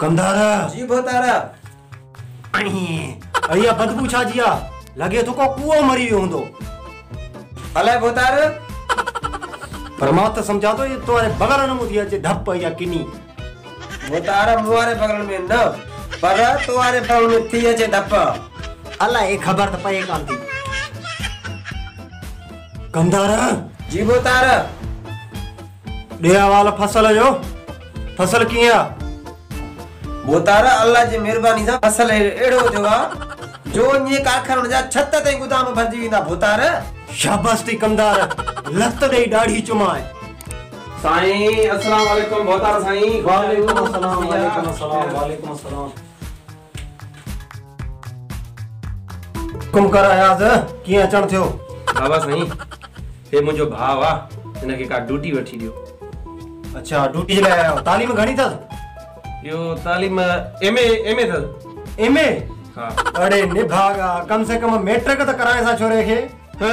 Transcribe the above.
कंधारा जी भोतारा। अड़िया बदबू छा जी आ लगे तो को कुओ मरी वियो हूंदो। अलाए भोतार पर मां त समझा तो ये तुम्हारे बगल न मुझे अचे धप या किनी। भोतारा मुआरे बगल में न पर तुम्हारे बगल में थी अचे धप। अल्लाह ये खबर त पए कान थी। कंधारा जी भोतारा। डेरा वाला फसल किया भोतारा अल्लाह जी मेहरबानी सा फसल एड़ो देवा जो ने कारखाना जा छत ते गोदाम भरजी विंदा भोतारा। शाबाश थी कंधार लत दे दाढ़ी चुमाए। साईं अस्सलाम वालेकुम भोतारा साईं। वालेकुम अस्सलाम वालेकुम अस्सलाम वालेकुम अस्सलाम। कुम कर आयाज की अचण थियो। बाबा साईं हे मुजो भाव आ इनके का ड्यूटी वठी दियो। अच्छा ड्यूटी ले आयो। तालीम घणी थस? यो तालीम एमए थस। एमए? हां। अरे निभागा कम से कम मैट्रिक त कराए सा छोरे खे। no.